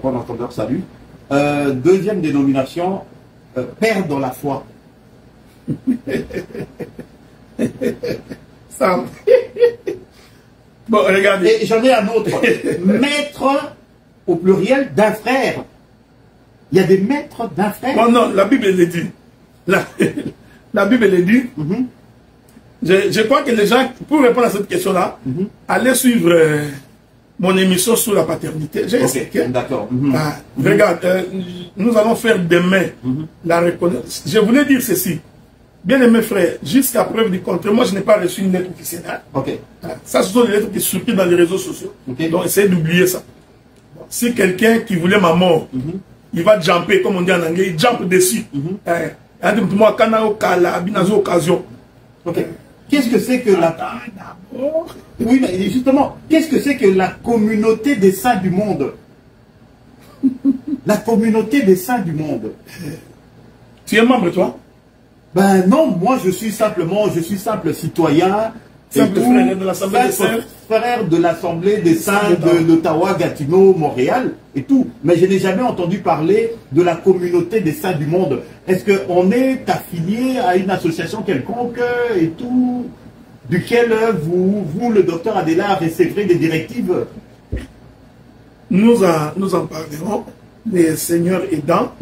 bon entendeur, salut. Deuxième dénomination, perdre la foi. Ça. Bon, regardez. Et j'en ai un autre. Maître, au pluriel, d'un frère. Il y a des maîtres d'un frère. Oh non, la Bible le dit. La Bible le dit. Je crois que les gens, pour répondre à cette question-là, allez suivre mon émission sur la paternité. J'ai expliqué. D'accord. Regarde, nous allons faire demain la reconnaissance. Je voulais dire ceci. Bien aimé frère, jusqu'à preuve du contraire, moi je n'ai pas reçu une lettre officielle. Hein? Ça, ce sont des lettres qui circulent dans les réseaux sociaux. Donc essayez d'oublier ça. Bon, si quelqu'un qui voulait ma mort, il va jumper, comme on dit en anglais, il jump dessus. Occasion. Qu'est-ce que c'est que la... Oui, mais justement, qu'est-ce que c'est que la communauté des saints du monde? La communauté des saints du monde. Tu es membre, toi? Ben non, moi je suis simple citoyen. Simple frère de l'Assemblée des Saints. Frère de l'Assemblée des Saints d'Ottawa, Gatineau, Montréal et tout. Mais je n'ai jamais entendu parler de la communauté des saints du monde. Est-ce qu'on est affilié à une association quelconque et tout, duquel vous le docteur Adela, recevrez des directives? Nous en parlerons, les seigneurs aidants.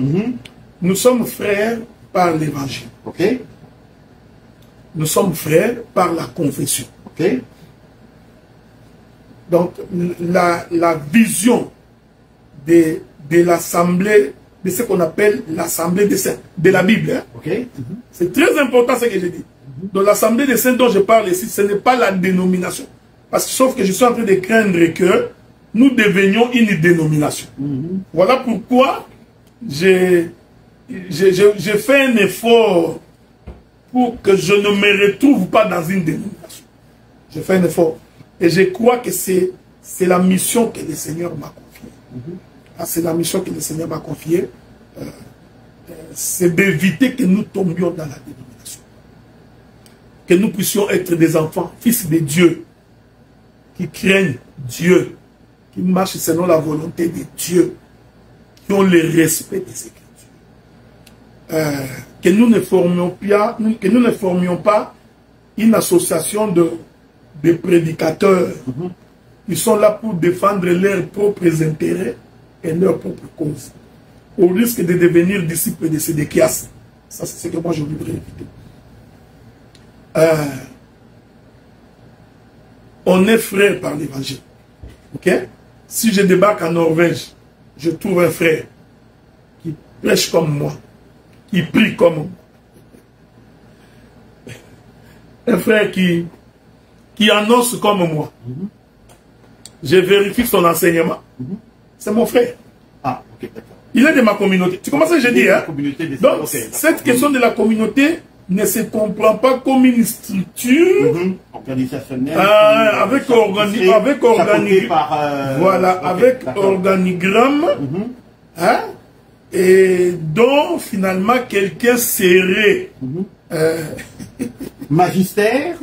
Nous sommes frères par l'évangile. Nous sommes frères par la confession. Donc, la vision de l'assemblée, de ce qu'on appelle l'assemblée des saints, de la Bible. C'est très important ce que j'ai dit. Donc, l'assemblée des saints dont je parle ici, ce n'est pas la dénomination. Parce que, sauf que je suis en train de craindre que nous devenions une dénomination. Voilà pourquoi j'ai fait un effort pour que je ne me retrouve pas dans une dénomination. J'ai fait un effort. Et je crois que c'est la mission que le Seigneur m'a confiée. C'est la mission que le Seigneur m'a confiée. C'est d'éviter que nous tombions dans la dénomination. Que nous puissions être des enfants, fils de Dieu, qui craignent Dieu, qui marchent selon la volonté de Dieu, qui ont le respect des Écritures. Que nous ne formions pas une association de prédicateurs qui sont là pour défendre leurs propres intérêts et leurs propres causes, au risque de devenir disciples de Sédéchias. Ça, c'est ce que moi je voudrais éviter. On est frères par l'évangile. Si je débarque en Norvège, je trouve un frère qui prêche comme moi, qui prie comme moi. Un frère qui annonce comme moi. Je vérifie son enseignement. C'est mon frère. Il est de ma communauté. Tu commences à je dis, hein? Donc, cette question de la communauté ne se comprend pas comme une structure organisationnelle avec organigramme, hein? Et dont finalement quelqu'un serait magistère,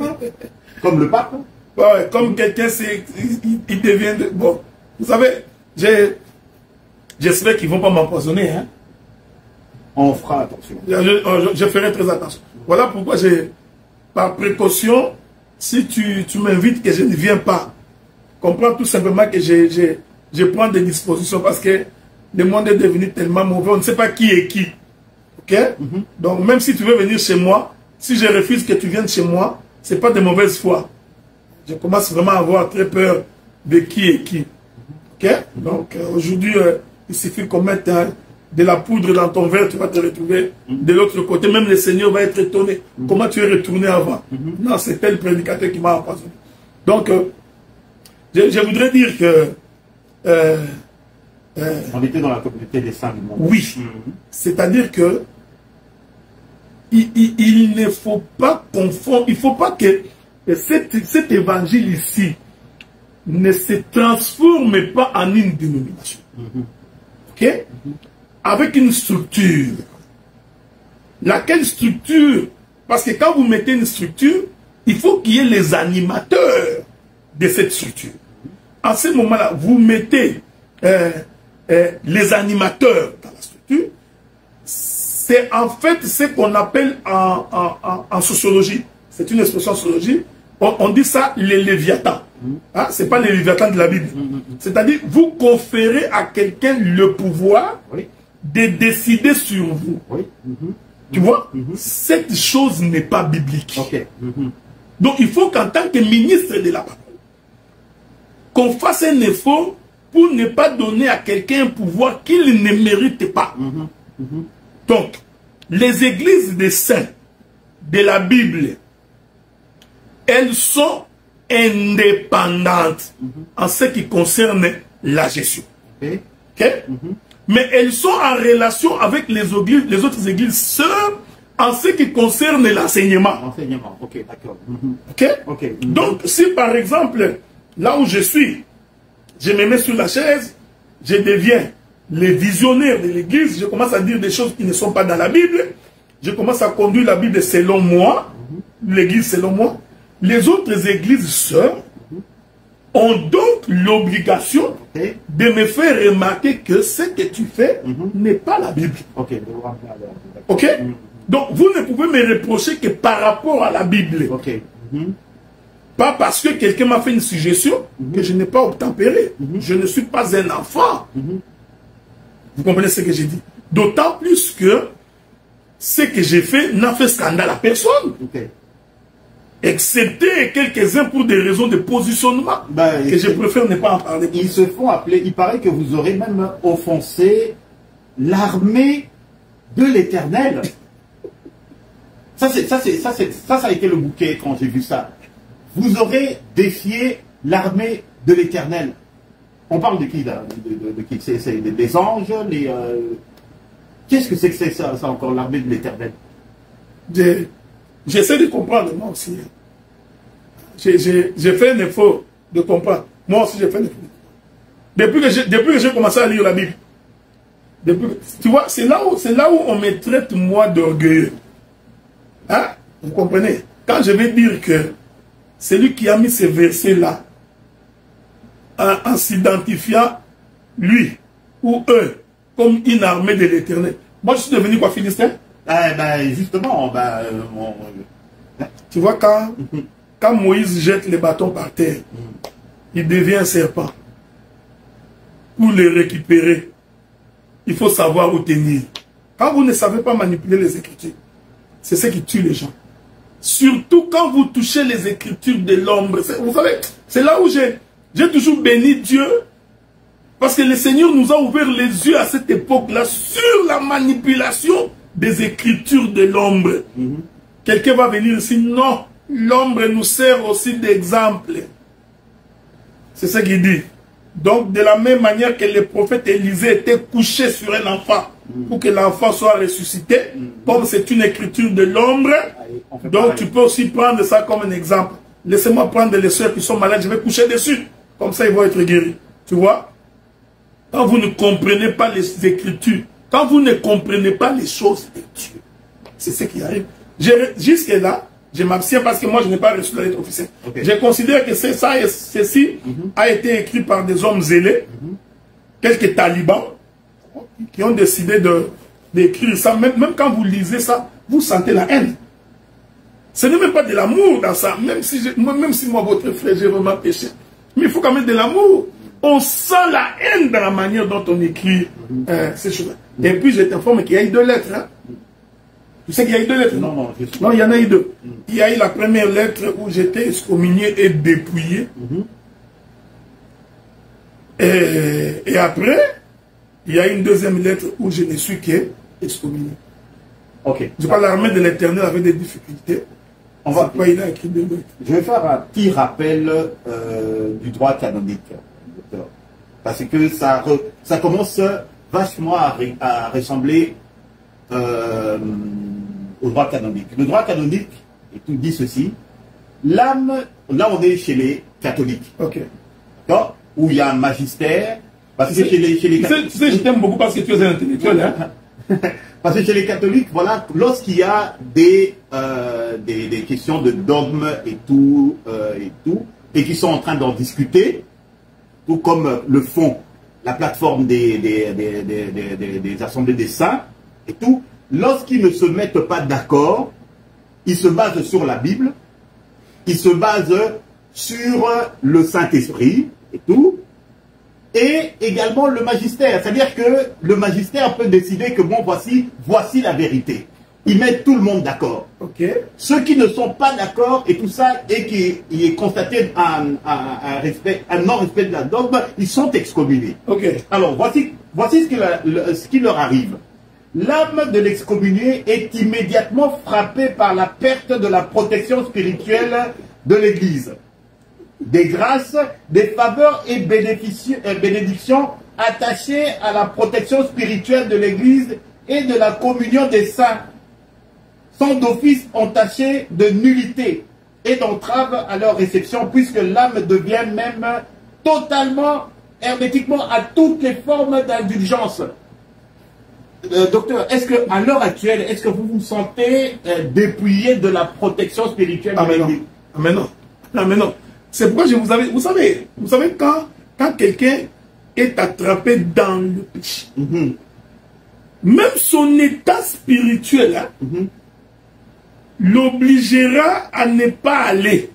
comme le pape. Ouais, comme quelqu'un, il devient... Bon, vous savez, j'espère qu'ils ne vont pas m'empoisonner. Hein? On fera attention. Je ferai très attention. Voilà pourquoi par précaution, si tu m'invites que je ne viens pas, comprends tout simplement que je prends des dispositions parce que le monde est devenu tellement mauvais, on ne sait pas qui est qui. Donc même si tu veux venir chez moi, si je refuse que tu viennes chez moi, ce n'est pas de mauvaise foi. Je commence vraiment à avoir très peur de qui est qui. Donc aujourd'hui, il suffit qu'on mette de la poudre dans ton verre, tu vas te retrouver de l'autre côté. Même le Seigneur va être étonné. Comment tu es retourné avant? Non, c'est tel prédicateur qui m'a empoisonné. Donc, je voudrais dire que... on était dans la communauté des saints du monde. Oui. C'est-à-dire que il ne faut pas confondre, il ne faut pas que cet évangile ici ne se transforme pas en une dénomination. Avec une structure. Laquelle structure? Parce que quand vous mettez une structure, il faut qu'il y ait les animateurs de cette structure. En ce moment-là, vous mettez les animateurs dans la structure, c'est en fait ce qu'on appelle en sociologie, c'est une expression en sociologie, on dit ça les léviathans. Hein? Ce n'est pas les léviathans de la Bible. C'est-à-dire, vous conférez à quelqu'un le pouvoir de décider sur vous. Tu vois, cette chose n'est pas biblique. Donc, il faut qu'en tant que ministre de la parole, qu'on fasse un effort pour ne pas donner à quelqu'un un pouvoir qu'il ne mérite pas. Donc, les églises des saints de la Bible, elles sont indépendantes en ce qui concerne la gestion. Mais elles sont en relation avec les autres églises sœurs en ce qui concerne l'enseignement. Donc, si par exemple, là où je suis, je me mets sur la chaise, je deviens le visionnaire de l'église, je commence à dire des choses qui ne sont pas dans la Bible, je commence à conduire la Bible selon moi, l'église selon moi, les autres églises sœurs ont donc l'obligation de me faire remarquer que ce que tu fais n'est pas la Bible. Donc, vous ne pouvez me reprocher que par rapport à la Bible. Pas parce que quelqu'un m'a fait une suggestion que je n'ai pas obtempéré. Je ne suis pas un enfant. Vous comprenez ce que j'ai dit? D'autant plus que ce que j'ai fait n'a fait scandale à personne. Excepté quelques-uns pour des raisons de positionnement que je préfère ne pas en parler. Ils se font appeler, il paraît que vous aurez même offensé l'armée de l'Éternel. Ça a été le bouquet quand j'ai vu ça. Vous aurez défié l'armée de l'Éternel. On parle de qui là? De qui? C'est des anges, Qu'est-ce que c'est ça encore, l'armée de l'Éternel? J'essaie de comprendre, moi aussi. J'ai fait un effort de comprendre. Moi aussi, j'ai fait un effort. Depuis que j'ai commencé à lire la Bible, tu vois, c'est là où on me traite, moi, d'orgueilleux. Hein? Vous comprenez? Quand je vais dire que celui qui a mis ces versets-là, en s'identifiant, lui ou eux, comme une armée de l'Éternel. Moi, je suis devenu quoi, Philistin? Justement, tu vois, quand Moïse jette les bâtons par terre, il devient un serpent. Pour les récupérer, il faut savoir où tenir. Quand vous ne savez pas manipuler les Écritures, c'est ce qui tue les gens. Surtout quand vous touchez les Écritures de l'ombre. Vous savez, c'est là où j'ai toujours béni Dieu. Parce que le Seigneur nous a ouvert les yeux à cette époque-là sur la manipulation des Écritures de l'ombre. Quelqu'un va venir ici, non, l'ombre nous sert aussi d'exemple. C'est ce qu'il dit. Donc, de la même manière que le prophète Élisée était couché sur un enfant, pour que l'enfant soit ressuscité, comme c'est une écriture de l'ombre, donc tu peux aussi prendre ça comme un exemple. Laissez-moi prendre les soeurs qui sont malades, je vais coucher dessus. Comme ça, ils vont être guéris. Tu vois? Quand vous ne comprenez pas les Écritures, quand vous ne comprenez pas les choses de Dieu, c'est ce qui arrive. Jusque-là, je m'abstiens parce que moi, je n'ai pas reçu la lettre officielle. Je considère que ceci a été écrit par des hommes zélés, quelques talibans, qui ont décidé d'écrire ça. Même quand vous lisez ça, vous sentez la haine. Ce n'est même pas de l'amour dans ça. Même si moi, votre frère, j'ai vraiment péché. Mais il faut quand même de l'amour. On sent la haine dans la manière dont on écrit ces choses-là. Et puis, je t'informe qu'il y a eu 2 lettres. Hein. Tu sais qu'il y a eu 2 lettres? Non, il y en a eu 2. Il y a eu la première lettre où j'étais excommunié et dépouillé. Et après, il y a une deuxième lettre où je ne suis qu'excommunié. Je crois que l'armée de l'Éternel avait des difficultés. Il a écrit 2 lettres. Je vais faire un petit rappel du droit canonique. Parce que ça commence vachement à ressembler au droit canonique. Le droit canonique, et tout dit ceci, l'âme, là on est chez les catholiques. D'accord? Où il y a un magistère. Parce que chez les catholiques. Tu sais, je t'aime beaucoup parce que tu es un intellectuel. Hein? Parce que chez les catholiques, voilà, lorsqu'il y a des questions de dogme et tout, et qui sont en train d'en discuter, tout comme le fond la plateforme des assemblées des saints et tout, lorsqu'ils ne se mettent pas d'accord, ils se basent sur la Bible, ils se basent sur le Saint-Esprit et tout, et également le magistère. C'est-à-dire que le magistère peut décider que bon, voici la vérité. Ils mettent tout le monde d'accord. Okay. Ceux qui ne sont pas d'accord et tout ça, et qui est constaté un non-respect de la dogme, ils sont excommuniés. Okay. Alors, voici ce qui leur arrive. L'âme de l'excommunié est immédiatement frappée par la perte de la protection spirituelle de l'Église, des grâces, des faveurs et bénédictions attachées à la protection spirituelle de l'Église et de la communion des saints, sont d'office entachées de nullité et d'entrave à leur réception, puisque l'âme devient même totalement, hermétiquement, à toutes les formes d'indulgence. Docteur, est-ce qu'à l'heure actuelle, est-ce que vous vous sentez dépouillé de la protection spirituelle de l'Église? Ah mais non. Ah mais non. C'est pourquoi je vous avais... Vous savez quand quelqu'un est attrapé dans le péché, même son état spirituel, hein, l'obligera à ne pas aller.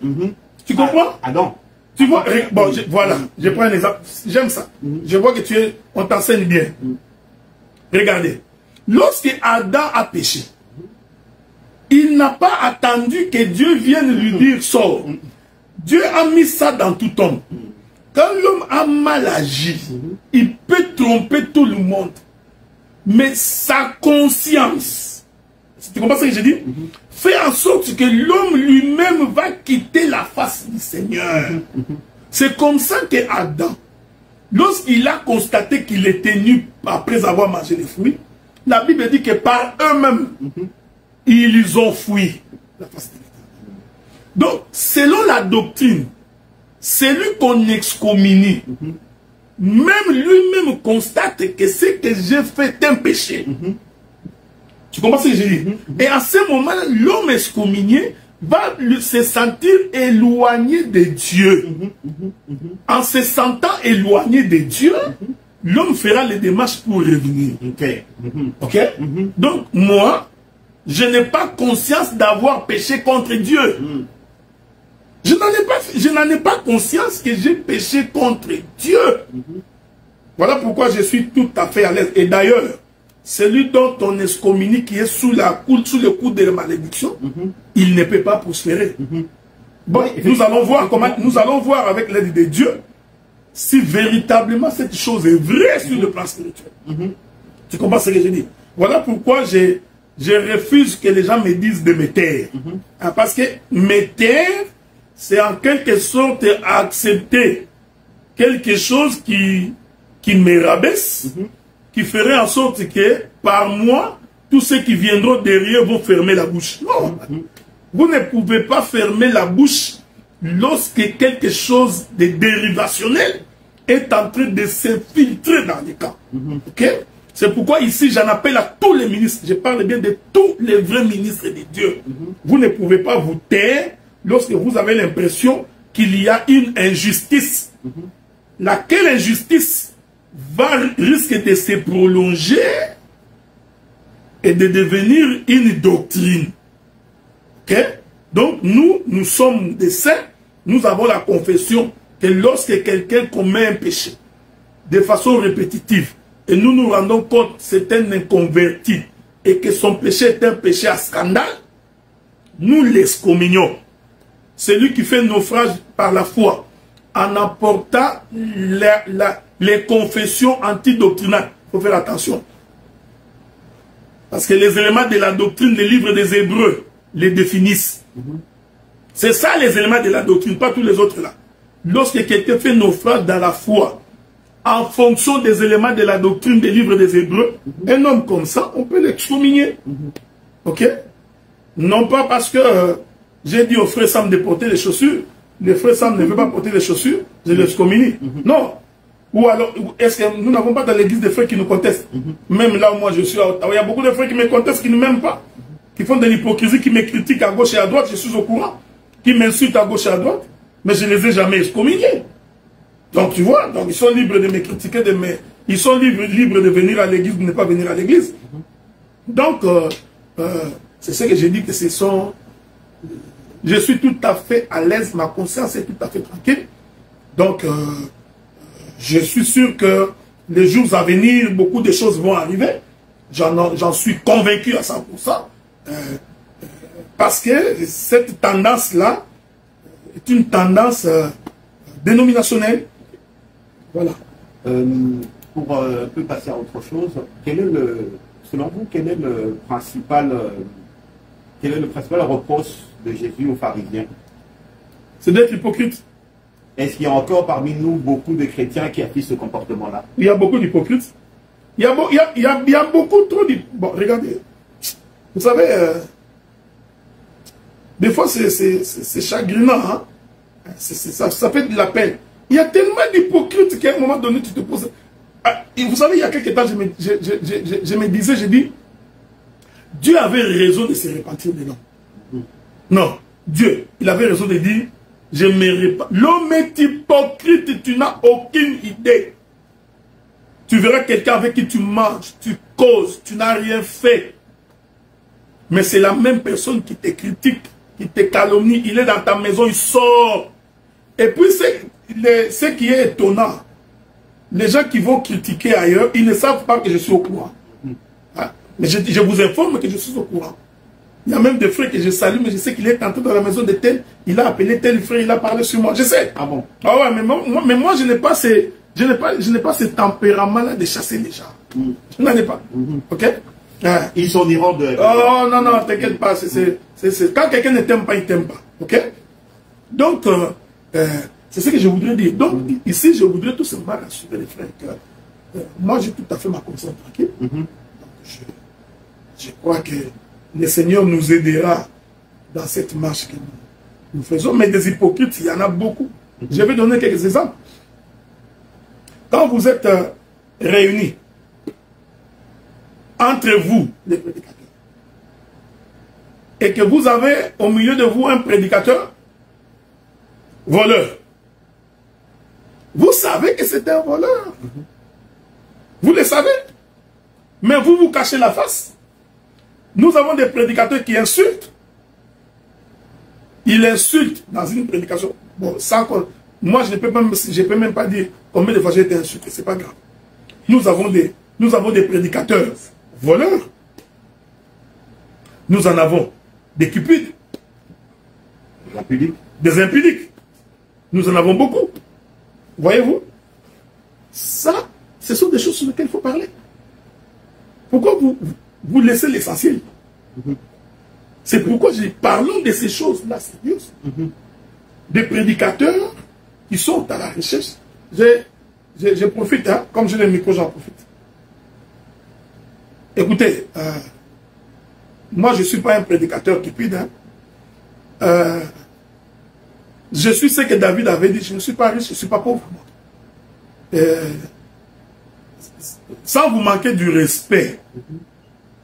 Tu comprends? Ah non. Tu vois, bon, voilà, je prends un exemple. J'aime ça. Je vois que on t'enseigne bien. Regardez. Lorsque Adam a péché, il n'a pas attendu que Dieu vienne lui dire sors. Dieu a mis ça dans tout homme. Quand l'homme a mal agi, il peut tromper tout le monde. Mais sa conscience, tu comprends ce que je dis? Fait en sorte que l'homme lui-même va quitter la face du Seigneur. C'est comme ça que Adam, lorsqu'il a constaté qu'il était nu après avoir mangé les fruits, la Bible dit que par eux-mêmes, ils ont fui la face de l'Éternel. Donc, selon la doctrine, celui qu'on excommunie, même lui-même constate que ce que j'ai fait est un péché. Tu comprends ce que je dis? Et à ce moment-là, l'homme excommunié va se sentir éloigné de Dieu. En se sentant éloigné de Dieu, l'homme fera les démarches pour revenir. Ok? Donc, moi, je n'ai pas conscience d'avoir péché contre Dieu. Je n'en ai pas conscience que j'ai péché contre Dieu. Voilà pourquoi je suis tout à fait à l'aise. Et d'ailleurs, celui dont on excommunie qui est sous le coup de la malédiction, il ne peut pas prospérer. Bon, nous allons voir avec l'aide de Dieu si véritablement cette chose est vraie sur le plan spirituel. Tu comprends ce que je dis? Voilà pourquoi je refuse que les gens me disent de me taire. Parce que me taire, c'est en quelque sorte accepter quelque chose qui me rabaisse, qui ferait en sorte que par moi, tous ceux qui viendront derrière vont fermer la bouche. Non, vous ne pouvez pas fermer la bouche lorsque quelque chose de dérivationnel est en train de s'infiltrer dans les camps. Okay? C'est pourquoi ici j'en appelle à tous les ministres, je parle bien de tous les vrais ministres de Dieu. Vous ne pouvez pas vous taire lorsque vous avez l'impression qu'il y a une injustice. Laquelle injustice risque de se prolonger et de devenir une doctrine. Okay? Donc nous sommes des saints, nous avons la confession que lorsque quelqu'un commet un péché de façon répétitive, et nous nous rendons compte que c'est un inconverti et que son péché est un péché à scandale, nous l'excommunions. Celui qui fait naufrage par la foi, en apportant les confessions antidoctrinales. Il faut faire attention. Parce que les éléments de la doctrine, les livres des Hébreux les définissent. C'est ça les éléments de la doctrine, pas tous les autres là. Lorsque quelqu'un fait naufrage dans la foi, en fonction des éléments de la doctrine des livres des Hébreux, un homme comme ça, on peut l'excommunier. Ok? Non pas parce que j'ai dit au frère Sam de porter les chaussures, le frère Sam ne veut pas porter les chaussures, je l'excommunie. Non. Ou alors, est-ce que nous n'avons pas dans l'église des frères qui nous contestent? Même là où moi je suis à Ottawa, il y a beaucoup de frères qui me contestent, qui ne m'aiment pas, qui font de l'hypocrisie, qui me critiquent à gauche et à droite, je suis au courant, qui m'insultent à gauche et à droite, mais je ne les ai jamais excommuniés. Donc tu vois, donc ils sont libres de me critiquer, ils sont libres de venir à l'église ou de ne pas venir à l'église. Donc, c'est ce que j'ai dit que ce sont... Je suis tout à fait à l'aise, ma conscience est tout à fait tranquille. Donc, je suis sûr que les jours à venir, beaucoup de choses vont arriver. J'en suis convaincu à 100%. Parce que cette tendance-là est une tendance dénominationnelle. Voilà. Pour un peu passer à autre chose, selon vous, quel est le principal reproche de Jésus aux pharisiens? C'est d'être hypocrite. Est-ce qu'il y a encore parmi nous beaucoup de chrétiens qui affichent ce comportement-là? Il y a beaucoup d'hypocrites. Il y a beaucoup trop d'hypocrites. Bon, regardez. Vous savez, des fois c'est chagrinant. Hein? Ça fait de la peine. Il y a tellement d'hypocrites qu'à un moment donné, tu te poses... Et vous savez, il y a quelques temps, je me disais, j'ai dit, Dieu avait raison de se repentir des noms. Non, Dieu, il avait raison de dire, je me repens. L'homme est hypocrite, tu n'as aucune idée. Tu verras quelqu'un avec qui tu manges, tu causes, tu n'as rien fait. Mais c'est la même personne qui te critique, qui te calomnie, il est dans ta maison, il sort. Et puis, ce qui est étonnant, les gens qui vont critiquer ailleurs, ils ne savent pas que je suis au courant. Hein? Mais je vous informe que je suis au courant. Il y a même des frères que je salue, mais je sais qu'il est entré dans la maison de tel, il a appelé tel frère, il a parlé sur moi. Je sais. Ah bon? Ah ouais, mais moi je n'ai pas ce tempérament-là de chasser les gens. Je n'en ai pas. Ok? Ils sont iront de... Oh non, non, t'inquiète pas. Quand quelqu'un ne t'aime pas, il ne t'aime pas. Ok? Donc, c'est ce que je voudrais dire. Donc, ici, je voudrais tout simplement rassurer les frères que moi, j'ai tout à fait ma conscience tranquille. Donc, je crois que le Seigneur nous aidera dans cette marche que nous faisons. Mais des hypocrites, il y en a beaucoup. Je vais donner quelques exemples. Quand vous êtes réunis entre vous, les prédicateurs, et que vous avez au milieu de vous un prédicateur voleur, vous savez que c'est un voleur. Vous le savez. Mais vous vous cachez la face. Nous avons des prédicateurs qui insultent. Ils insultent dans une prédication. Bon, sans qu'on... Moi, je ne peux même pas dire combien de fois j'ai été insulté. C'est pas grave. Nous avons des prédicateurs voleurs. Nous en avons des cupides. Des impudiques. Nous en avons beaucoup. Voyez-vous? Ça, ce sont des choses sur lesquelles il faut parler. Pourquoi vous laissez l'essentiel? C'est pourquoi parlons de ces choses-là sérieuses. Des prédicateurs qui sont à la recherche. Je profite, hein, comme j'ai le micro, j'en profite. Écoutez, moi je ne suis pas un prédicateur cupide. Hein. Je suis ce que David avait dit, je ne suis pas riche, je ne suis pas pauvre. Sans vous manquer du respect,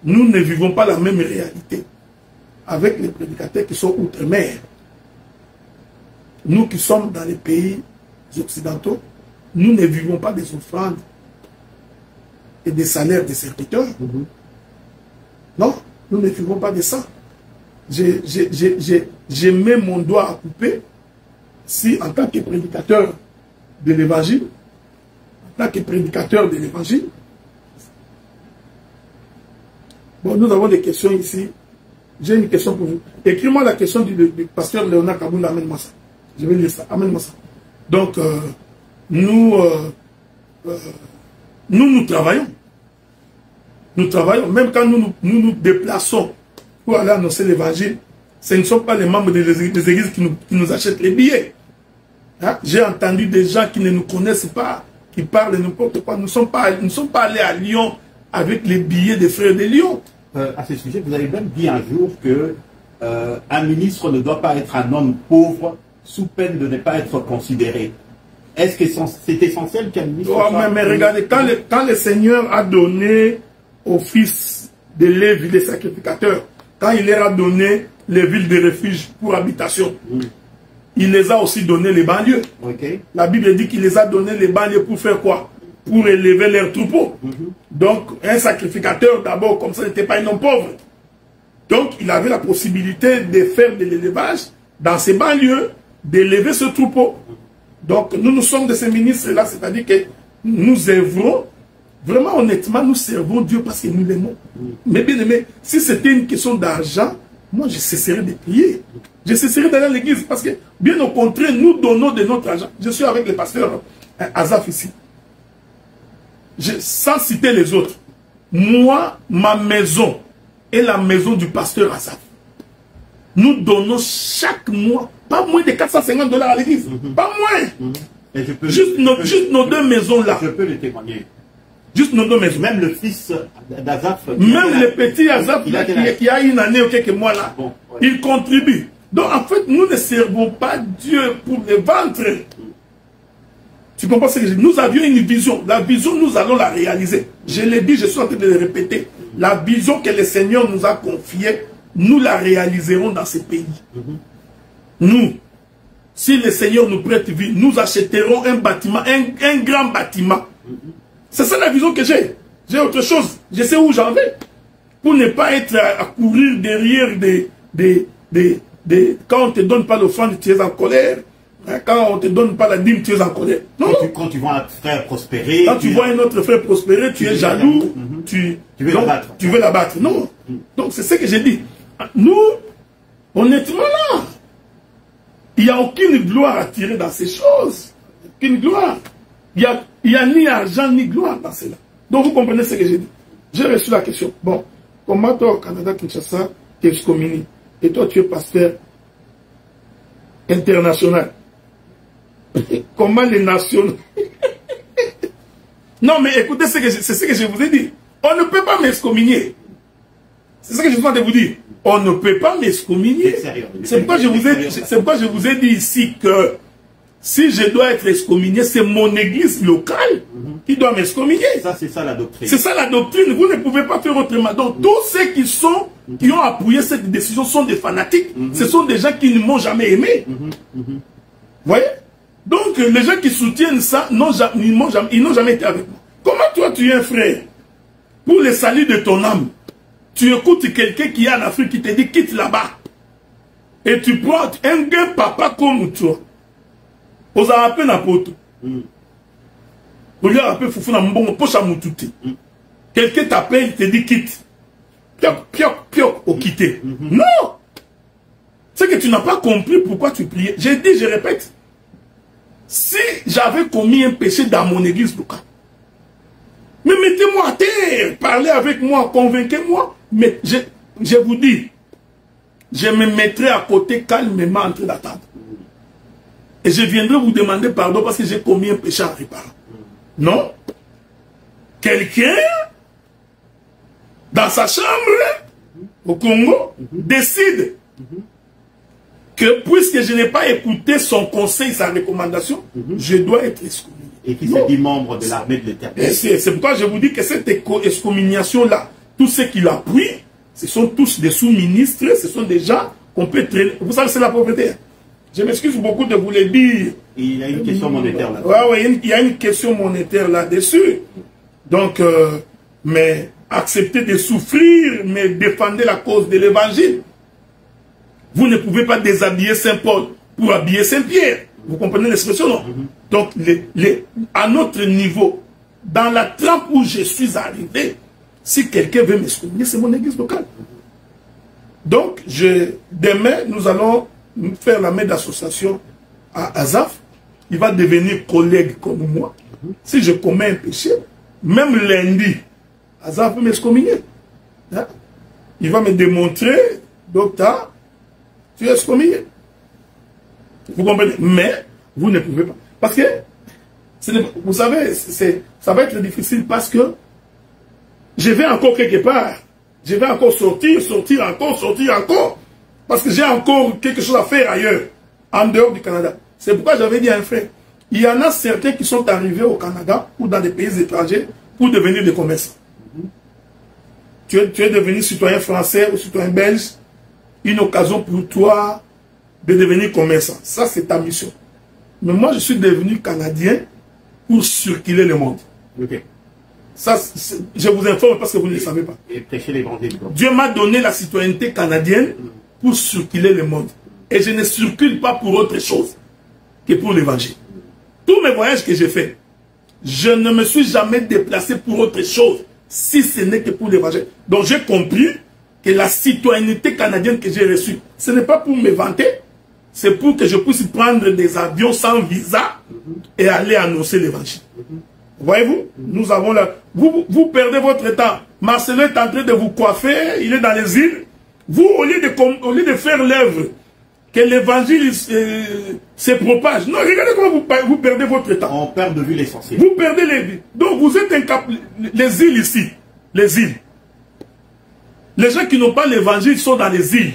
nous ne vivons pas la même réalité avec les prédicateurs qui sont outre-mer. Nous qui sommes dans les pays occidentaux, nous ne vivons pas des offrandes et des salaires des serviteurs. Non, nous ne vivons pas de ça. J'ai mis mon doigt à couper si en tant que prédicateur de l'évangile, bon, nous avons des questions ici. J'ai une question pour vous. Écris-moi la question du pasteur Léonard Kabounda, amène-moi ça. Je vais lire ça, amène-moi ça. Donc, nous travaillons. Nous travaillons, même quand nous déplaçons pour aller annoncer l'évangile, ce ne sont pas les membres des églises qui nous achètent les billets. Hein? J'ai entendu des gens qui ne nous connaissent pas, qui parlent de n'importe quoi. Nous ne sommes pas allés à Lyon avec les billets des frères de Lyon. À ce sujet, vous avez même dit un jour que un ministre ne doit pas être un homme pauvre sous peine de ne pas être considéré. Est-ce que c'est essentiel qu'un ministre... Oh, mais regardez, quand le Seigneur a donné aux fils de Lévi, les sacrificateurs, quand il leur a donné les villes de refuge pour habitation, il les a aussi donné les banlieues. Okay. La Bible dit qu'il les a donné les banlieues pour faire quoi? Pour élever leurs troupeaux. Donc, un sacrificateur, d'abord, comme ça, n'était pas un homme pauvre. Donc, il avait la possibilité de faire de l'élevage dans ces banlieues, d'élever ce troupeau. Donc, nous sommes de ces ministres-là, c'est-à-dire que nous œuvrons, vraiment honnêtement, nous servons Dieu parce que nous l'aimons. Mais bien aimé, si c'était une question d'argent, moi, je cesserais de prier. Je cesserais d'aller à l'église parce que, bien au contraire, nous donnons de notre argent. Je suis avec le pasteur Azaf ici. Sans citer les autres, moi, ma maison et la maison du pasteur Azaf, nous donnons chaque mois pas moins de 450 $ à l'église. Pas moins. Et je peux, juste nos deux maisons là. Je peux le témoigner. Juste nos deux maisons. Même le fils d'Azaf. Même le petit Azaf qui a une année ou quelques mois là, bon, ouais. Il contribue. Donc en fait, nous ne servons pas Dieu pour le ventre. Tu comprends ce que je dis? Nous avions une vision. La vision, nous allons la réaliser. Je l'ai dit, je suis en train de le répéter. La vision que le Seigneur nous a confiée, nous la réaliserons dans ce pays. Nous, si le Seigneur nous prête vie, nous achèterons un bâtiment, un grand bâtiment. C'est ça la vision que j'ai. J'ai autre chose. Je sais où j'en vais. Pour ne pas être à courir derrière quand on ne te donne pas l'offrande, tu es en colère. Quand on ne te donne pas la dîme, tu es en colère. Non. Quand tu vois un frère prospérer. Quand tu vois un autre frère prospérer, tu es jaloux. Tu veux l'abattre. Tu veux l'abattre. Non. Donc c'est ce que j'ai dit. Nous, honnêtement là, il n'y a aucune gloire à tirer dans ces choses. Aucune gloire. Il n'y a ni argent ni gloire dans cela. Donc vous comprenez ce que j'ai dit. J'ai reçu la question. Bon, comment toi au Canada, Kinshasa, tu es excommunié et toi tu es pasteur international. Comment les nationaux... Non mais écoutez, c'est ce que je vous ai dit. On ne peut pas m'excommunier. C'est ce que je suis en train de vous dire. On ne peut pas m'excommunier. C'est pourquoi je vous ai dit ici que si je dois être excommunié, c'est mon église locale qui doit m'excommunier. Ça, c'est ça la doctrine. C'est ça la doctrine. Vous ne pouvez pas faire autrement. Donc, tous ceux qui ont appuyé cette décision sont des fanatiques. Ce sont des gens qui ne m'ont jamais aimé. Vous voyez? Donc, les gens qui soutiennent ça, ils n'ont jamais été avec moi. Comment toi, tu es un frère? Pour le salut de ton âme, tu écoutes quelqu'un qui est en Afrique qui te dit quitte là-bas. Et tu prends un papa comme toi. Vous avez appelé un pote. Vous lui avez appelé Foufou na mbongo poche à moutouti. Quelqu'un t'appelle, il te dit quitte. Piok, piok, piok, au quitter. Non! C'est que tu n'as pas compris pourquoi tu priais. J'ai dit, je répète. Si j'avais commis un péché dans mon église locale, mais mettez-moi à terre, parlez avec moi, convainquez-moi. Mais je vous dis, je me mettrai à côté calmement en train d'attendre. Et je viendrai vous demander pardon parce que j'ai commis un péché en réparant. Non. Quelqu'un, dans sa chambre, au Congo, décide que puisque je n'ai pas écouté son conseil, sa recommandation, je dois être excommunié. Et qui s'est dit membre de l'armée de l'Éternel. C'est pourquoi je vous dis que cette excommuniation-là, tous ceux qui l'appuient, ce sont tous des sous-ministres, ce sont des gens qu'on peut traîner. Vous savez, c'est la pauvreté. Je m'excuse beaucoup de vous le dire. Il y a une question monétaire là-dessus. Oui, il y a une question monétaire là-dessus. Donc, mais acceptez de souffrir, mais défendez la cause de l'évangile. Vous ne pouvez pas déshabiller Saint Paul pour habiller Saint Pierre. Vous comprenez l'expression, non? Donc, à notre niveau, dans la trempe où je suis arrivé, si quelqu'un veut m'excommunier, c'est mon église locale. Donc, demain, nous allons faire la main d'association à Azaf. Il va devenir collègue comme moi. Si je commets un péché, même lundi, Azaf peut m'excommunier. Hein? Il va me démontrer, docteur, tu es excommunié. Vous comprenez? Mais vous ne pouvez pas. Parce que, vous savez, ça va être difficile parce que je vais encore quelque part. Je vais encore sortir encore. Parce que j'ai encore quelque chose à faire ailleurs, en dehors du Canada. C'est pourquoi j'avais dit à un frère, il y en a certains qui sont arrivés au Canada ou dans des pays étrangers pour devenir des commerçants. Tu es devenu citoyen français ou citoyen belge, une occasion pour toi de devenir commerçant. Ça, c'est ta mission. Mais moi, je suis devenu Canadien pour circuler le monde. Okay. Ça, je vous informe parce que vous ne le savez pas. Et prêcher l'évangile. Dieu m'a donné la citoyenneté canadienne pour circuler le monde. Et je ne circule pas pour autre chose que pour l'évangile. Tous mes voyages que j'ai faits, je ne me suis jamais déplacé pour autre chose, si ce n'est que pour l'évangile. Donc j'ai compris que la citoyenneté canadienne que j'ai reçue, ce n'est pas pour me vanter, c'est pour que je puisse prendre des avions sans visa et aller annoncer l'évangile. Voyez-vous, nous avons là, vous perdez votre temps. Marcelo est en train de vous coiffer, il est dans les îles. Vous, au lieu de faire l'œuvre, que l'évangile se propage. Non, regardez comment vous perdez votre temps. On perd de vue l'essentiel. Vous perdez les vies. Donc vous êtes incapable. Les îles ici, les îles. Les gens qui n'ont pas l'évangile sont dans les îles.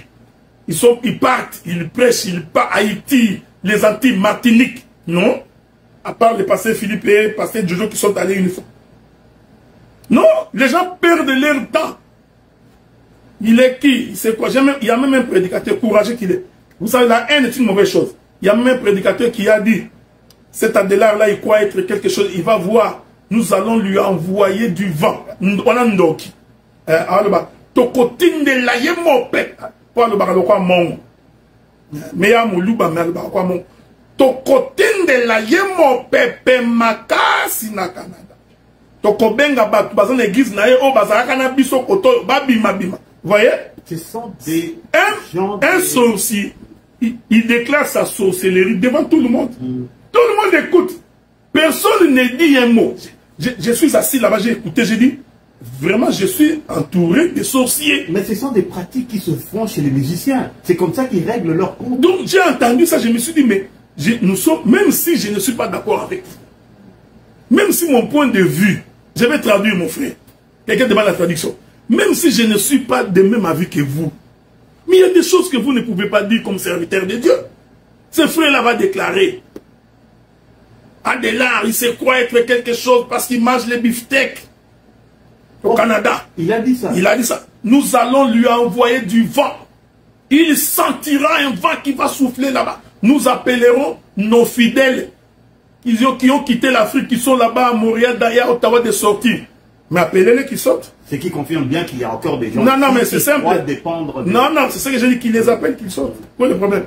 Ils partent, ils prêchent, ils partent à Haïti, les Antilles, Martinique. Non? À part les pasteurs Philippe et les pasteurs Jojo qui sont allés une fois. Non, les gens perdent leur temps. Il est qui? C'est quoi? Il y a même un prédicateur courageux qui est. Vous savez, la haine est une mauvaise chose. Il y a même un prédicateur qui a dit, cet Adélard-là, il croit être quelque chose, il va voir, nous allons lui envoyer du vent. On a ndoki. Tokotinde la yemope. Pour le baralokwa mon. Mais ya moluba mais le baralokwa mon. Tokotinde la yemope makasi na Canada. Tokobenga bat bazan l'église na ye o bazaka na biso koto babima bima. Vous voyez? Ce sont des un sorcier, il déclare sa sorcellerie devant tout le monde. Tout le monde écoute. Personne ne dit un mot. Je suis assis là-bas, j'ai écouté, j'ai dit, vraiment, je suis entouré de sorciers. Mais ce sont des pratiques qui se font chez les musiciens. C'est comme ça qu'ils règlent leur compte. Donc j'ai entendu ça, je me suis dit, mais nous sommes, même si je ne suis pas d'accord avec vous, même si mon point de vue, je vais traduire mon frère, quelqu'un demande la traduction. Même si je ne suis pas de même avis que vous, mais il y a des choses que vous ne pouvez pas dire comme serviteur de Dieu. Ce frère-là va déclarer. Adélard, il se croit être quelque chose parce qu'il mange les beefsteaks au Canada. Il a dit ça. Il a dit ça. Nous allons lui envoyer du vent. Il sentira un vent qui va souffler là-bas. Nous appellerons nos fidèles qui ont quitté l'Afrique, qui sont là-bas à Montréal, d'ailleurs, à Ottawa, de sortir. Mais appelez-les qui sortent. Ce qui confirme bien qu'il y a encore des gens non, mais c'est simple. Non, c'est ça que j'ai dit, qu'ils les appellent, qu'ils sortent. Quoi le problème?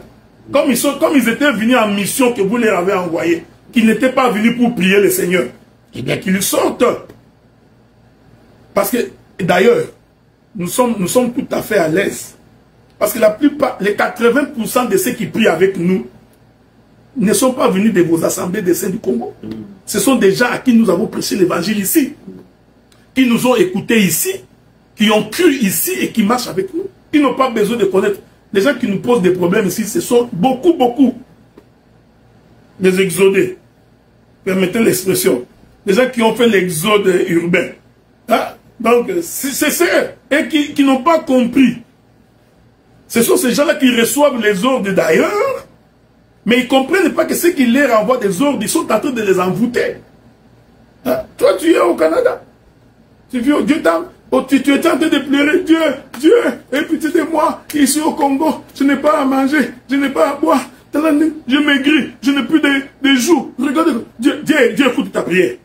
Comme ils étaient venus en mission que vous leur avez envoyé, qu'ils n'étaient pas venus pour prier le Seigneur, eh bien qu'ils sortent. Parce que, d'ailleurs, nous sommes tout à fait à l'aise. Parce que la plupart, les 80% de ceux qui prient avec nous ne sont pas venus de vos assemblées des saints du Congo. Ce sont des gens à qui nous avons prêché l'évangile ici, qui nous ont écoutés ici, qui ont cru ici et qui marchent avec nous. Ils n'ont pas besoin de connaître. Les gens qui nous posent des problèmes ici, ce sont beaucoup des exodés. Permettez l'expression. Les gens qui ont fait l'exode urbain. Hein? Donc, c'est ça. Et qui n'ont pas compris. Ce sont ces gens-là qui reçoivent les ordres d'ailleurs, mais ils ne comprennent pas que ceux qui leur envoient des ordres, ils sont en train de les envoûter. Hein? Toi, tu es au Canada. Tu vis au Dieu tu es en train de pleurer. Dieu, aie pitié de moi. Ici au Congo, je n'ai pas à manger, je n'ai pas à boire. Je maigris, je n'ai plus de joues. Regarde, Dieu écoute ta prière.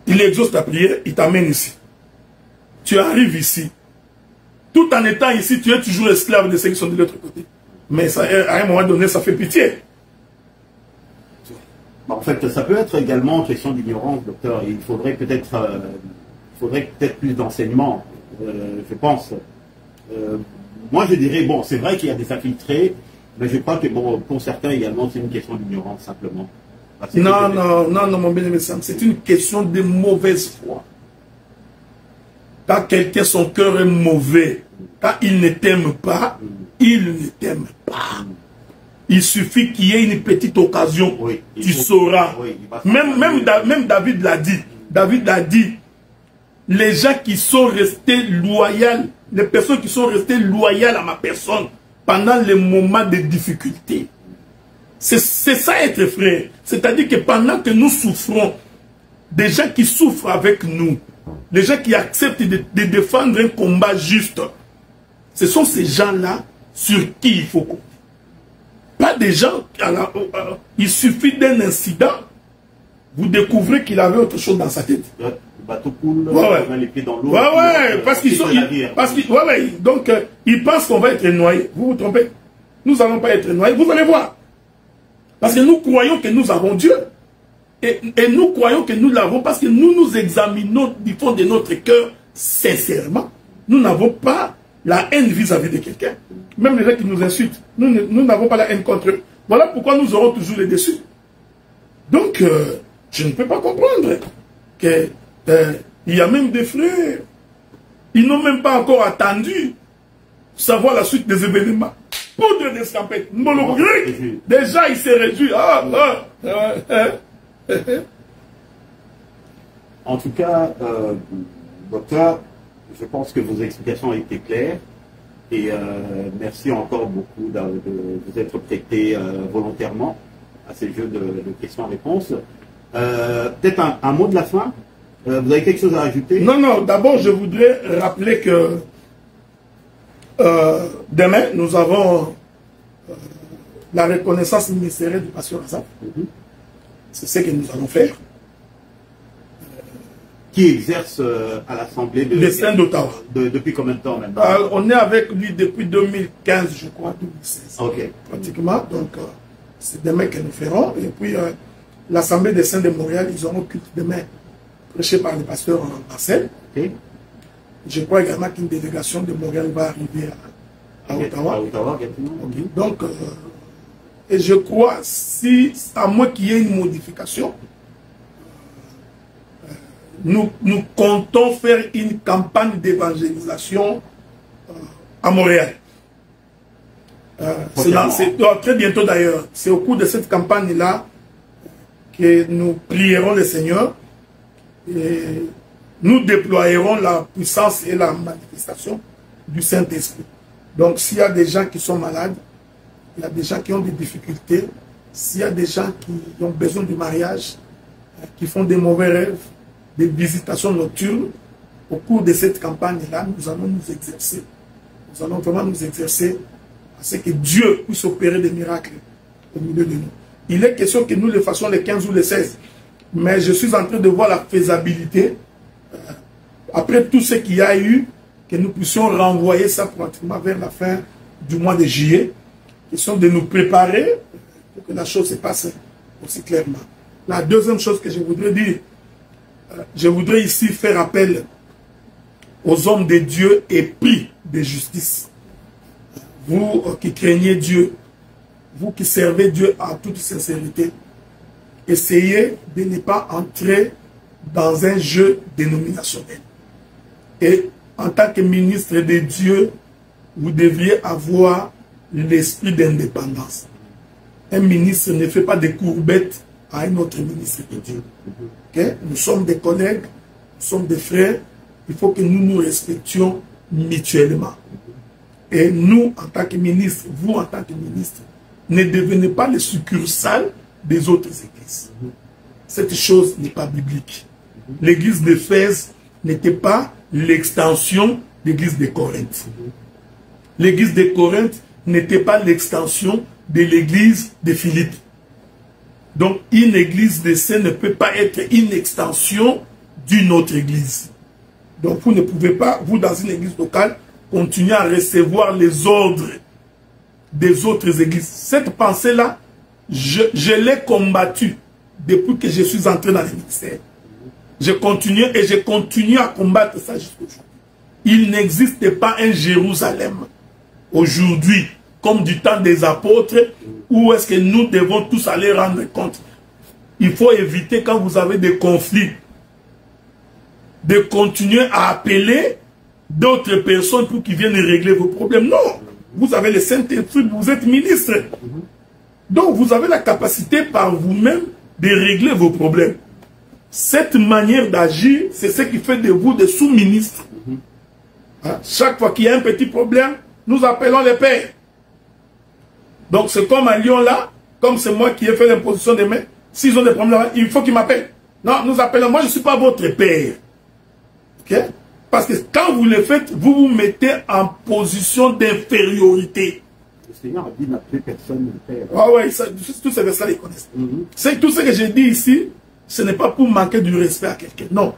Il exauce ta prière, il t'amène ici. Tu arrives ici. Tout en étant ici, tu es toujours esclave de ceux qui sont de l'autre côté. Mais ça, à un moment donné, ça fait pitié. En fait, ça peut être également une question d'ignorance, docteur. Il faudrait peut-être plus d'enseignement, je pense. Moi, je dirais, bon, c'est vrai qu'il y a des infiltrés, mais je crois que bon, pour certains également, c'est une question d'ignorance, simplement. Non, mon bien-aimé, c'est une question de mauvaise foi. Quand quelqu'un, son cœur est mauvais, quand il ne t'aime pas, il ne t'aime pas. Il suffit qu'il y ait une petite occasion, oui, tu sauras. Oui, même David l'a dit. David a dit, les gens qui sont restés loyaux, les personnes qui sont restées loyales à ma personne pendant les moments de difficulté. C'est ça être frère. C'est-à-dire que pendant que nous souffrons, des gens qui souffrent avec nous, les gens qui acceptent de défendre un combat juste, ce sont ces gens-là sur qui il faut compter. pas des gens, il suffit d'un incident, vous découvrez qu'il avait autre chose dans sa tête. Le bateau coule, ouais, on a les pieds dans l'eau. Ouais, parce qu'ils sont... donc, ils pensent qu'on va être noyé. Vous vous trompez. Nous n'allons pas être noyés. Vous allez voir. Parce que nous croyons que nous avons Dieu. Et nous croyons que nous l'avons parce que nous nous examinons du fond de notre cœur sincèrement. Nous n'avons pas la haine vis-à-vis de quelqu'un. Même les gens qui nous insultent, nous n'avons pas la haine contre eux. Voilà pourquoi nous aurons toujours les dessus. Donc, je ne peux pas comprendre qu'il y a même des frères. Ils n'ont même pas encore attendu savoir la suite des événements. Poudre d'escampette. Déjà, il s'est réduit. En tout cas, docteur, je pense que vos explications ont été claires. Et merci encore beaucoup de vous être prêté volontairement à ces jeux de questions-réponses. Peut-être un mot de la fin. Vous avez quelque chose à ajouter? Non, d'abord je voudrais rappeler que demain nous avons la reconnaissance ministérielle du pasteur Azaf. C'est ce que nous allons faire. Qui exerce à l'Assemblée de Saint d'Ottawa. Depuis combien de temps maintenant? On est avec lui depuis 2015, je crois, 2016. Ok. Pratiquement. Donc, c'est demain que nous ferons. Et puis, l'Assemblée des Saints de Montréal, ils auront culte demain, prêché par le pasteur Marcel. Okay. Je crois également qu'une délégation de Montréal va arriver à Ottawa. À Ottawa, exactement. Okay. Donc, et je crois, si, à moins qu'il y ait une modification, nous comptons faire une campagne d'évangélisation à Montréal. C'est très bientôt d'ailleurs. C'est au cours de cette campagne-là que nous prierons le Seigneur et nous déployerons la puissance et la manifestation du Saint-Esprit. Donc s'il y a des gens qui sont malades, il y a des gens qui ont des difficultés, s'il y a des gens qui ont besoin du mariage, qui font des mauvais rêves, des visitations nocturnes, au cours de cette campagne-là, nous allons nous exercer. Nous allons vraiment nous exercer à ce que Dieu puisse opérer des miracles au milieu de nous. Il est question que nous le fassions le 15 ou le 16. Mais je suis en train de voir la faisabilité, après tout ce qu'il y a eu, que nous puissions renvoyer ça pratiquement vers la fin du mois de juillet. Question de nous préparer pour que la chose se passe aussi clairement. La deuxième chose que je voudrais dire, je voudrais ici faire appel aux hommes de Dieu épris de justice. Vous qui craignez Dieu, vous qui servez Dieu en toute sincérité, essayez de ne pas entrer dans un jeu dénominationnel. Et en tant que ministre de Dieu, vous devriez avoir l'esprit d'indépendance. Un ministre ne fait pas de courbettes à un autre ministre de Dieu. Okay? Nous sommes des collègues, nous sommes des frères, il faut que nous nous respections mutuellement. Et nous, en tant que ministres, vous en tant que ministres, ne devenez pas les succursales des autres églises. Cette chose n'est pas biblique. L'église d'Éphèse n'était pas l'extension de l'église de Corinthe. L'église de Corinthe n'était pas l'extension de l'église de Philippe. Donc, une église de saints ne peut pas être une extension d'une autre église. Donc, vous ne pouvez pas, vous dans une église locale, continuer à recevoir les ordres des autres églises. Cette pensée-là, je l'ai combattue depuis que je suis entré dans le ministère. Je continue et je continue à combattre ça jusqu'aujourd'hui. Il n'existe pas un Jérusalem aujourd'hui, comme du temps des apôtres, où est-ce que nous devons tous aller rendre compte. Il faut éviter, quand vous avez des conflits, de continuer à appeler d'autres personnes pour qu'ils viennent régler vos problèmes. Non, vous avez le Saint-Esprit, vous êtes ministre. Donc vous avez la capacité par vous-même de régler vos problèmes. Cette manière d'agir, c'est ce qui fait de vous des sous-ministres. Chaque fois qu'il y a un petit problème, nous appelons les pères. Donc c'est comme à Lyon là, comme c'est moi qui ai fait l'imposition des mains, s'ils ont des problèmes là, il faut qu'ils m'appellent. Non, nous appelons, moi je ne suis pas votre père. Okay? Parce que quand vous le faites, vous vous mettez en position d'infériorité. Le Seigneur a dit n'appeler personne le Père. Ah ouais, tous ces versets, ils connaissent. C'est tout ce que j'ai dit ici, ce n'est pas pour manquer du respect à quelqu'un. Non.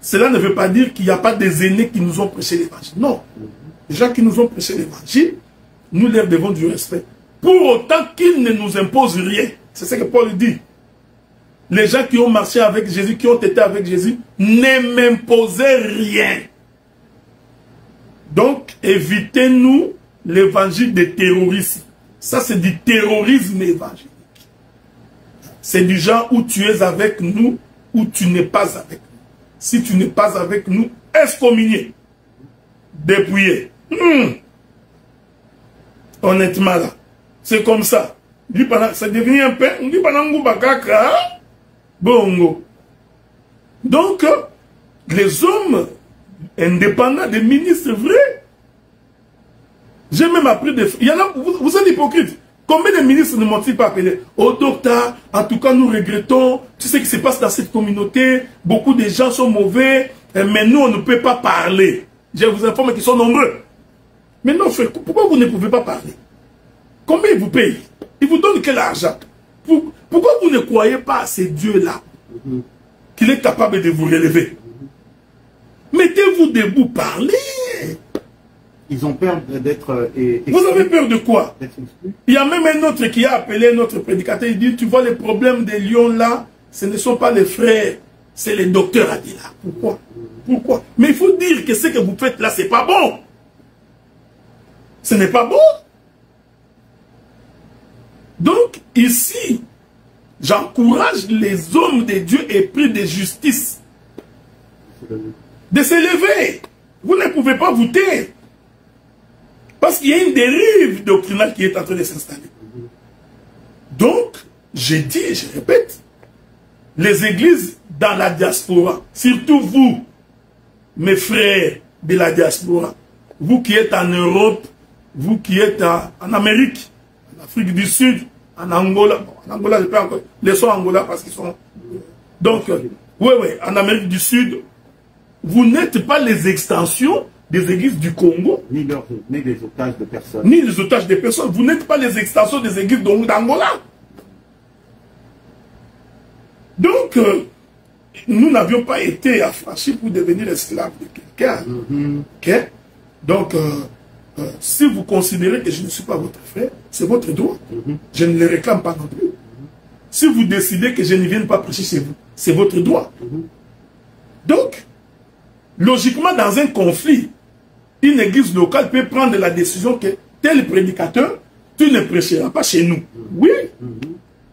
Cela ne veut pas dire qu'il n'y a pas des aînés qui nous ont prêché l'évangile. Non. Les gens qui nous ont prêché l'évangile, nous leur devons du respect. Pour autant qu'ils ne nous imposent rien. C'est ce que Paul dit. Les gens qui ont marché avec Jésus, qui ont été avec Jésus, ne m'imposaient rien. Donc, évitez-nous l'évangile des terroristes. Ça, c'est du terrorisme évangélique. C'est du genre où tu es avec nous, ou tu n'es pas avec nous. Si tu n'es pas avec nous, excommunié, dépouillé. Honnêtement, là, c'est comme ça. Ça devient un peu, on dit bongo. Donc, les hommes indépendants des ministres vrais, j'ai même appris des... Il y en a, vous êtes hypocrite. Combien de ministres ne m'ont-ils pas appelé? Oh docteur, en tout cas nous regrettons, tu sais ce qui se passe dans cette communauté, beaucoup de gens sont mauvais, mais nous on ne peut pas parler. Je vous informe qu'ils sont nombreux. Mais non frère, pourquoi vous ne pouvez pas parler? Combien ils vous payent? Ils vous donnent quel argent? Pourquoi vous ne croyez pas à ces dieux-là qu'il est capable de vous relever? Mettez-vous debout, parlez. Ils ont peur d'être... Vous avez peur de quoi? Il y a même un autre qui a appelé notre prédicateur, il dit, tu vois les problèmes des lions là, ce ne sont pas les frères, c'est les docteurs à dire là. Pourquoi? Pourquoi? Mais il faut dire que ce que vous faites là, c'est pas bon. Ce n'est pas bon. Donc, ici, j'encourage les hommes de Dieu épris de justice de s'élever. Vous ne pouvez pas vous taire. Parce qu'il y a une dérive doctrinale qui est en train de s'installer. Donc, je dis et je répète, les églises dans la diaspora, surtout vous, mes frères de la diaspora, vous qui êtes en Europe, vous qui êtes en Amérique, en Afrique du Sud, en Angola, bon, en Angola, je peux encore, laissons Angola parce qu'ils sont... Donc, oui, en Amérique du Sud, vous n'êtes pas les extensions des églises du Congo, ni des otages de personnes. Ni les otages de personnes. Vous n'êtes pas les extensions des églises d'Angola. Donc, nous n'avions pas été affranchis pour devenir esclaves de quelqu'un. Okay? Donc, si vous considérez que je ne suis pas votre frère, c'est votre droit. Je ne le réclame pas non plus. Si vous décidez que je ne vienne pas prêcher chez vous, c'est votre droit. Donc, logiquement, dans un conflit, une église locale peut prendre la décision que tel prédicateur, tu ne prêcheras pas chez nous. Oui,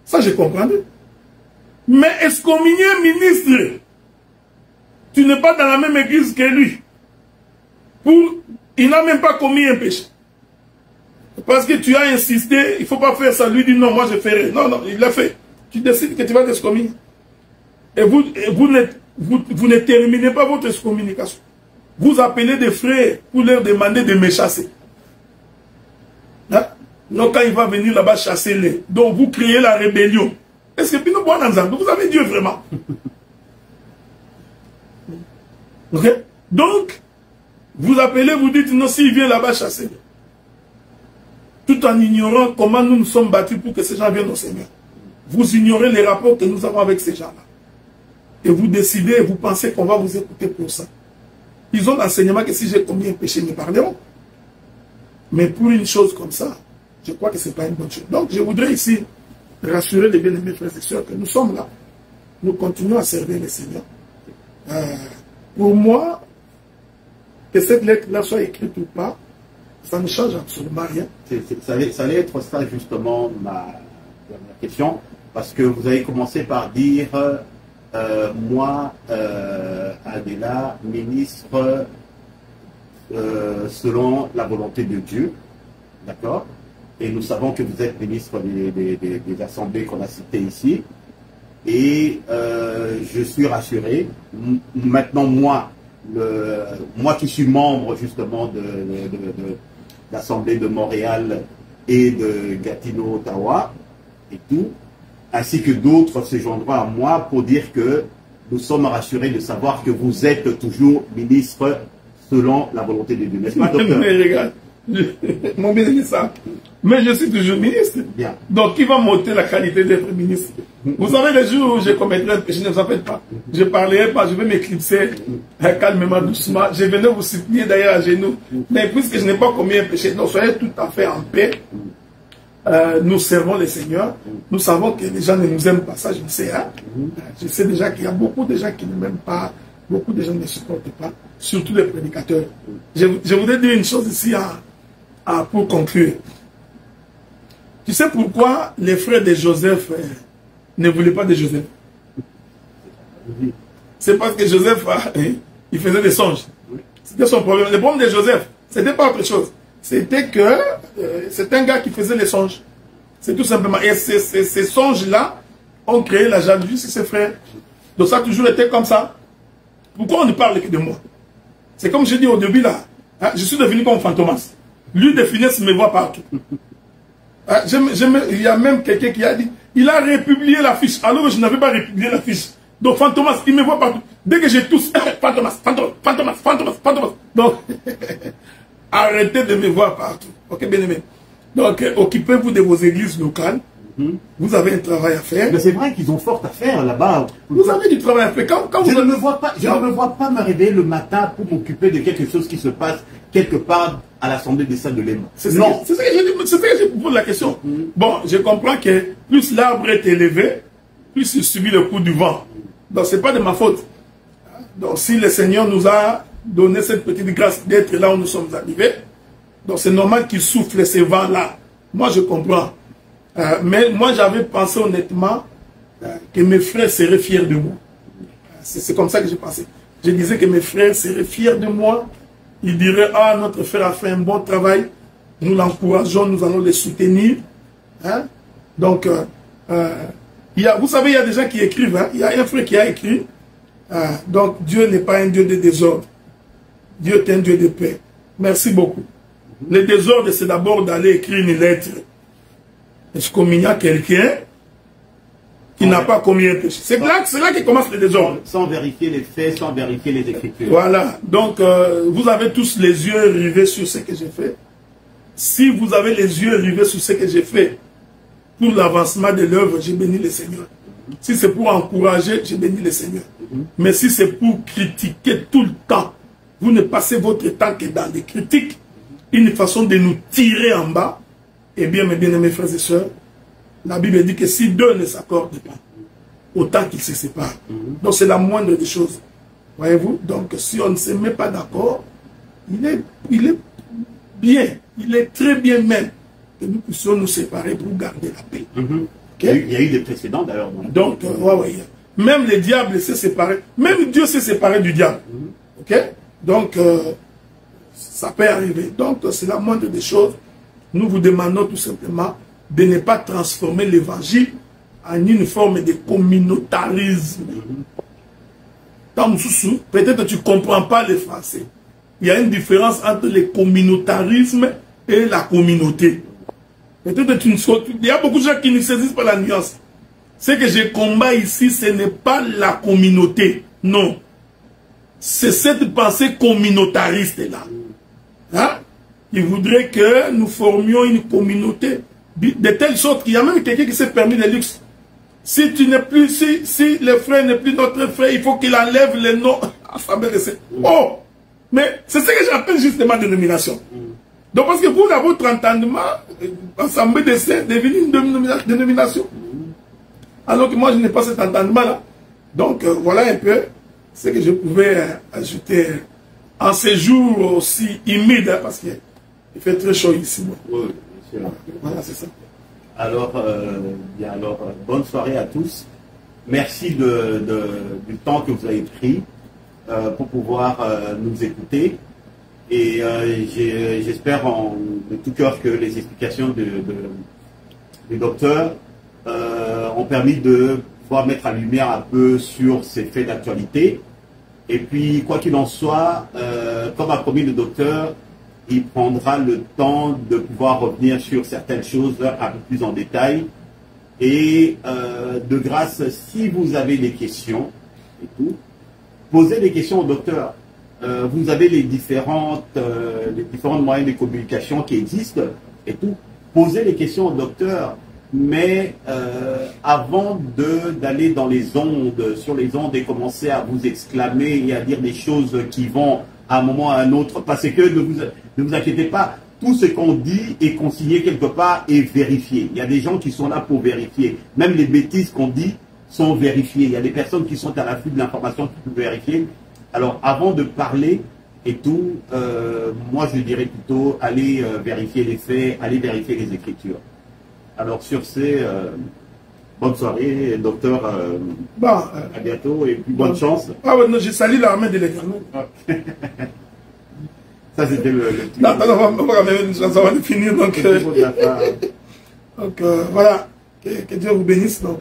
ça je comprends. Mais excommunier un ministre, tu n'es pas dans la même église que lui. Il n'a même pas commis un péché. Parce que tu as insisté, il ne faut pas faire ça. Lui dit non, moi je ferai. Non, non, il l'a fait. Tu décides que tu vas t'excommunier. Et vous ne terminez pas votre excommunication. Vous appelez des frères pour leur demander de me chasser. Hein? Donc quand il va venir là-bas chasser les... Donc vous créez la rébellion. Est-ce que vous avez Dieu vraiment? Ok? Donc, vous appelez, vous dites non, s'il vient là-bas chasser. Tout en ignorant comment nous nous sommes battus pour que ces gens viennent au Seigneur. Vous ignorez les rapports que nous avons avec ces gens-là. Et vous décidez, et vous pensez qu'on va vous écouter pour ça. Ils ont l'enseignement que si j'ai commis un péché, nous parlerons. Mais pour une chose comme ça, je crois que ce n'est pas une bonne chose. Donc, je voudrais ici rassurer les bien-aimés frères et sœurs que nous sommes là. Nous continuons à servir le Seigneur. Pour moi, que cette lettre-là soit écrite ou pas, ça ne change absolument rien. Ça allait être ça justement ma dernière question. Parce que vous avez commencé par dire... moi, Adela, ministre selon la volonté de Dieu, d'accord? Et nous savons que vous êtes ministre des assemblées qu'on a citées ici. Et je suis rassuré. Maintenant, moi qui suis membre justement de l'Assemblée de Montréal et de Gatineau, Ottawa, et tout, ainsi que d'autres se joindront à moi pour dire que nous sommes rassurés de savoir que vous êtes toujours ministre selon la volonté de Dieu. N'est-ce pas, docteur? Mon bien ça. Mais je suis toujours ministre. Bien. Donc, qui va monter la qualité d'être ministre? Vous savez, les jours où je commettrai un péché, ne vous en faites pas. Je ne parlerai pas, je vais m'éclipser calmement, doucement. Je venais vous supplier d'ailleurs à genoux. Mais puisque je n'ai pas commis un péché, donc soyez tout à fait en paix. Nous servons le Seigneur. Nous savons que les gens ne nous aiment pas. Ça, je le sais. Hein? Je sais déjà qu'il y a beaucoup de gens qui ne m'aiment pas. Beaucoup de gens ne supportent pas. Surtout les prédicateurs. Je voudrais dire une chose ici pour conclure. Tu sais pourquoi les frères de Joseph ne voulaient pas de Joseph? C'est parce que Joseph, il faisait des songes. C'était son problème. Le problème de Joseph, c'était pas autre chose. C'était que c'est un gars qui faisait les songes. C'est tout simplement. Et ces songes-là ont créé la jalousie sur ses frères. Donc ça a toujours été comme ça. Pourquoi on ne parle que de moi? C'est comme je dis au début là. Hein, je suis devenu comme Fantomas. Lui de finesse me voit partout. Hein, il y a même quelqu'un qui a dit, il a republié l'affiche, alors que je n'avais pas republié l'affiche. Donc Fantomas, il me voit partout. Dès que je tousse, Fantomas. Donc, arrêtez de me voir partout. Ok, bien aimé. Donc, occupez-vous de vos églises locales. Vous avez un travail à faire. Mais c'est vrai qu'ils ont fort à faire là-bas. Vous avez du travail à faire. Je ne me vois pas me réveiller le matin pour m'occuper de quelque chose qui se passe quelque part à l'Assemblée des Saints de Léman. C'est ça que j'ai posé la question. Bon, je comprends que plus l'arbre est élevé, plus il subit le coup du vent. Donc, ce n'est pas de ma faute. Donc, si le Seigneur nous a donné cette petite grâce d'être là où nous sommes arrivés, donc c'est normal qu'il souffle ces vents-là. Moi, je comprends. Mais moi, j'avais pensé honnêtement que mes frères seraient fiers de moi. C'est comme ça que j'ai pensé. Je disais que mes frères seraient fiers de moi. Ils diraient, ah, notre frère a fait un bon travail. Nous l'encourageons, nous allons les soutenir. Hein? Donc, vous savez, il y a des gens qui écrivent. Hein? Il y a un frère qui a écrit. Donc, Dieu n'est pas un Dieu de désordre. Dieu est un Dieu de paix. Merci beaucoup. Le désordre, c'est d'abord d'aller écrire une lettre. Est-ce qu'il y a quelqu'un qui n'a pas commis un péché? C'est là qu'il commence le désordre. Sans vérifier les faits, sans vérifier les Écritures. Voilà. Donc, vous avez tous les yeux rivés sur ce que j'ai fait. Si vous avez les yeux rivés sur ce que j'ai fait pour l'avancement de l'œuvre, j'ai béni le Seigneur. Si c'est pour encourager, j'ai béni le Seigneur. Mais si c'est pour critiquer tout le temps, vous ne passez votre temps que dans des critiques, une façon de nous tirer en bas. Eh bien, mes bien-aimés frères et sœurs, la Bible dit que si deux ne s'accordent pas, autant qu'ils se séparent. Donc c'est la moindre des choses. Voyez-vous? Donc si on ne se met pas d'accord, il est bien, il est très bien même que nous puissions nous séparer pour garder la paix. Okay? Il y a eu des précédents d'ailleurs. Donc, même le diable s'est séparé, même Dieu s'est séparé du diable. Ok? Donc, ça peut arriver. Donc, c'est la moindre des choses. Nous vous demandons tout simplement de ne pas transformer l'évangile en une forme de communautarisme. Peut-être que tu ne comprends pas le français. Il y a une différence entre le communautarisme et la communauté. Peut-être que il y a beaucoup de gens qui ne saisissent pas la nuance. Ce que je combats ici, ce n'est pas la communauté. Non. C'est cette pensée communautariste-là. Hein? Il voudrait que nous formions une communauté de telle sorte qu'il y a même quelqu'un qui s'est permis le luxe. Si tu n'es plus, si le frère n'est plus notre frère, il faut qu'il enlève le nom. Oh! Mais c'est ce que j'appelle justement dénomination. Donc parce que pour votre entendement, l'Assemblée des Saints est devenue une dénomination. Alors que moi je n'ai pas cet entendement-là. Donc voilà un peu ce que je pouvais ajouter en ces jours aussi humides, parce qu'il fait très chaud ici. Oui, voilà, c'est ça. Alors, bonne soirée à tous. Merci du temps que vous avez pris pour pouvoir nous écouter. Et j'espère de tout cœur que les explications du docteur ont permis de pouvoir mettre en lumière un peu sur ces faits d'actualité. Et puis, quoi qu'il en soit, comme a promis le docteur, il prendra le temps de pouvoir revenir sur certaines choses un peu plus en détail. Et de grâce, si vous avez des questions et tout, posez des questions au docteur. vous avez les différents moyens de communication qui existent et tout. Posez les questions au docteur, mais avant d'aller dans les ondes, sur les ondes et commencer à vous exclamer et à dire des choses qui vont à un moment ou à un autre, parce que ne vous inquiétez pas, tout ce qu'on dit est consigné quelque part et vérifié. Il y a des gens qui sont là pour vérifier. Même les bêtises qu'on dit sont vérifiées. Il y a des personnes qui sont à l'affût de l'information qui peuvent vérifier. Alors, avant de parler et tout, moi je dirais plutôt aller vérifier les faits, aller vérifier les écritures. Alors, sur ces, bonne soirée, docteur. À bientôt et puis bonne chance. Ah ouais, non, j'ai sali l'armée de l'Éternel. Ça, c'était le non, ça va finir. Donc, voilà. Que Dieu vous bénisse. Donc,